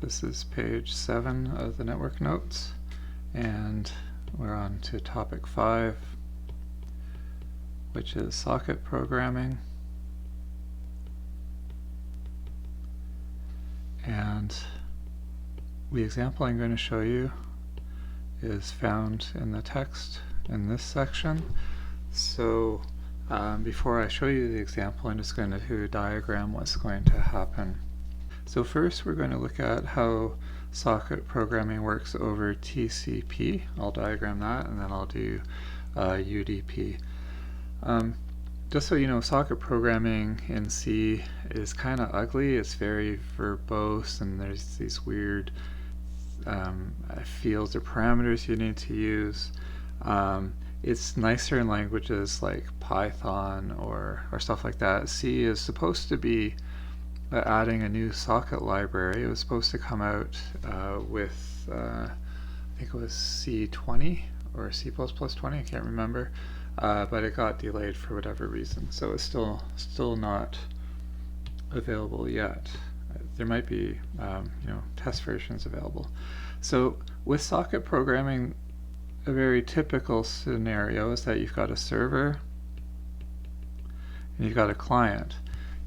This is page 7 of the network notes, and we're on to topic 5, which is socket programming. And the example I'm going to show you is found in the text in this section. So before I show you the example, I'm just going to diagram what's going to happen. So first we're going to look at how socket programming works over TCP. I'll diagram that, and then I'll do UDP. Just so you know, socket programming in C is kind of ugly. It's very verbose, and there's these weird fields or parameters you need to use. It's nicer in languages like Python or stuff like that. C is supposed to be adding a new socket library. It was supposed to come out with, I think it was C20 or C++20, I can't remember, but it got delayed for whatever reason, so it's still not available yet. There might be test versions available. So with socket programming, a very typical scenario is that you've got a server and you've got a client.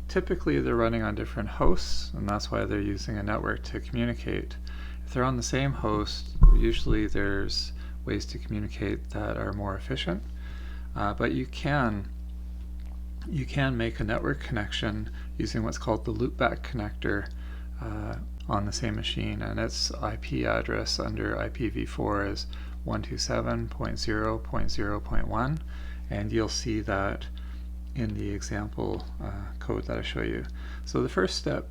Typically they're running on different hosts, and that's why they're using a network to communicate. If they're on the same host, usually there's ways to communicate that are more efficient, but you can make a network connection using what's called the loopback connector on the same machine, and its IP address under IPv4 is 127.0.0.1, and you'll see that in the example code that I show you. So the first step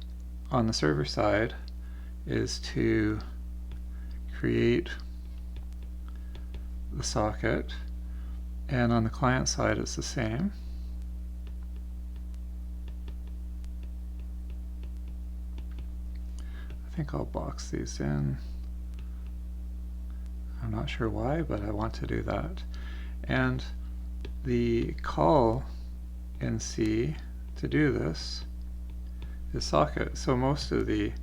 on the server side is to create the socket, and on the client side it's the same. I think I'll box these in. I'm not sure why, but I want to do that. And the call in C to do this is socket. So most of the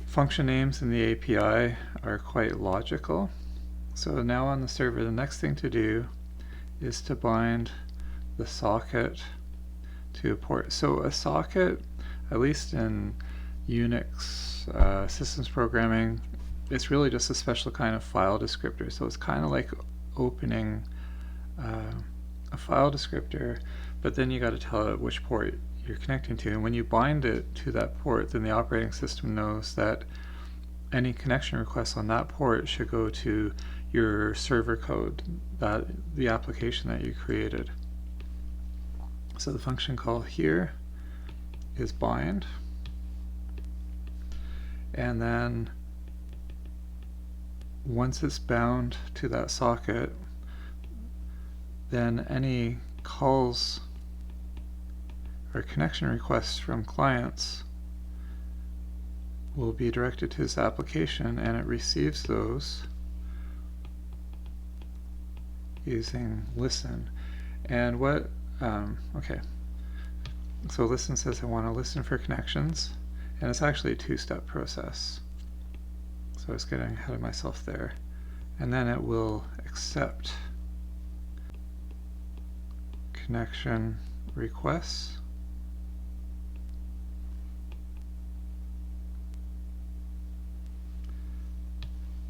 function names in the API are quite logical. So now on the server, the next thing to do is to bind the socket to a port. So a socket, at least in Unix systems programming, it's really just a special kind of file descriptor. So it's kind of like opening a file descriptor, but then you got to tell it which port you're connecting to, and when you bind it to that port, then the operating system knows that any connection requests on that port should go to your server code, that the application that you created. So the function call here is bind, and then once it's bound to that socket, then any calls or connection requests from clients will be directed to this application, and it receives those using listen. And what, okay, so listen says I want to listen for connections, and it's actually a two-step process. So I was getting ahead of myself there. And then it will accept connection requests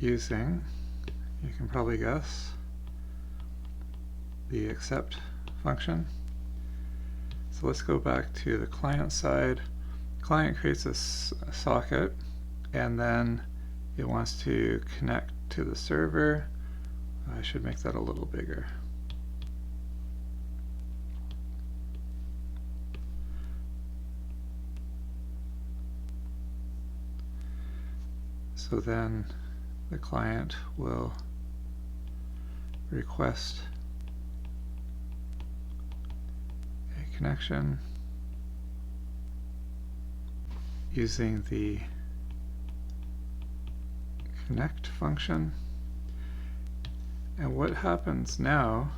using, you can probably guess, the accept function. So let's go back to the client side. Client creates a socket, and then it wants to connect to the server. I should make that a little bigger. So then the client will request a connection using the connect function. And what happens now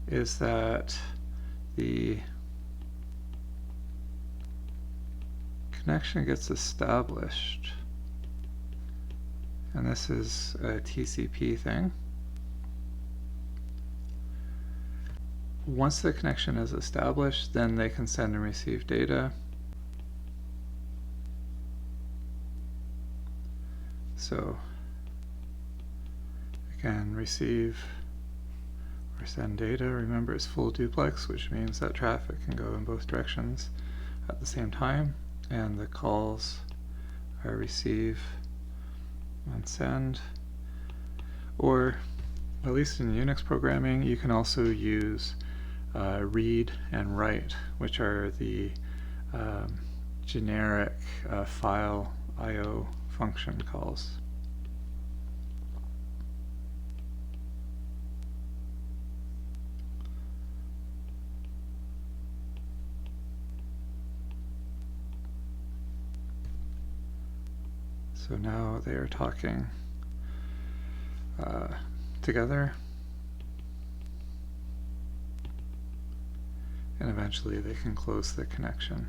is that the connection gets established, and this is a TCP thing. Once the connection is established, then they can send and receive data. So again, receive or send data. Remember, it's full duplex, which means that traffic can go in both directions at the same time, and the calls are receive and send. Or at least in Unix programming, you can also use read and write, which are the generic file I/O function calls. So now they are talking together, and eventually they can close the connection.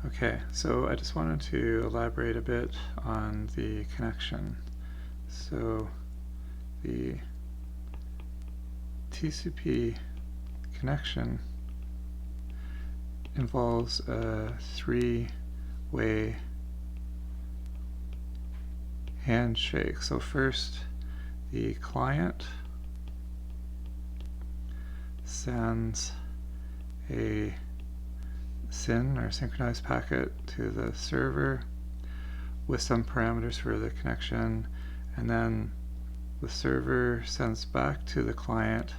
Okay, so I just wanted to elaborate a bit on the connection. So the TCP connection involves a three-way handshake. So first, the client sends a SYN or synchronized packet to the server with some parameters for the connection, and then the server sends back to the client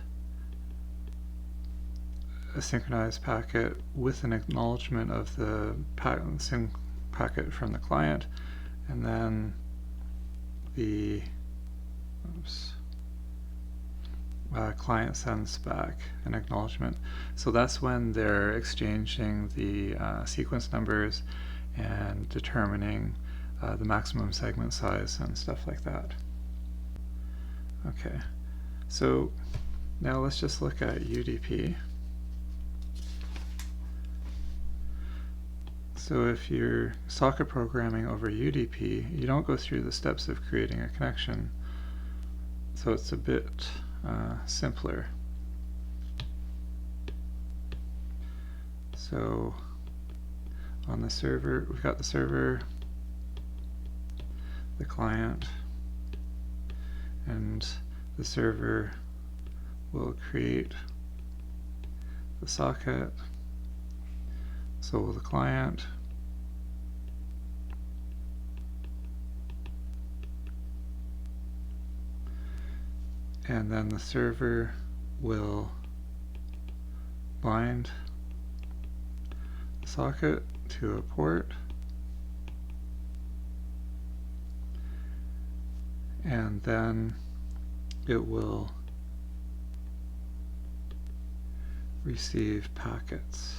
a synchronized packet with an acknowledgement of the SYN packet from the client, and then the client sends back an acknowledgement. So that's when they're exchanging the sequence numbers and determining the maximum segment size and stuff like that. Okay, so now let's just look at UDP. So if you're socket programming over UDP, you don't go through the steps of creating a connection, so it's a bit simpler. So on the server, we've got the server, the client, and the server will create the socket. So will the client. And then the server will bind the socket to a port, and then it will receive packets.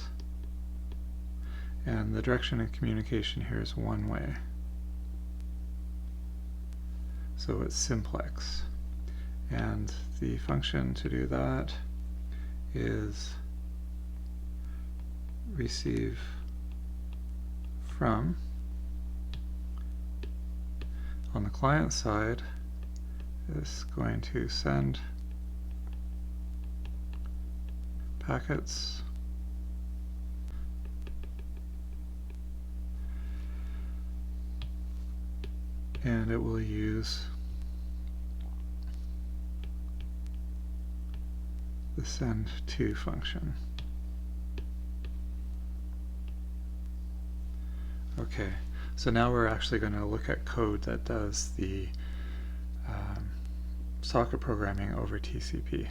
And the direction of communication here is one way. So it's simplex. And the function to do that is receive from. On the client side, is going to send packets and it will use the send to function. Okay, so now we're actually going to look at code that does the socket programming over TCP.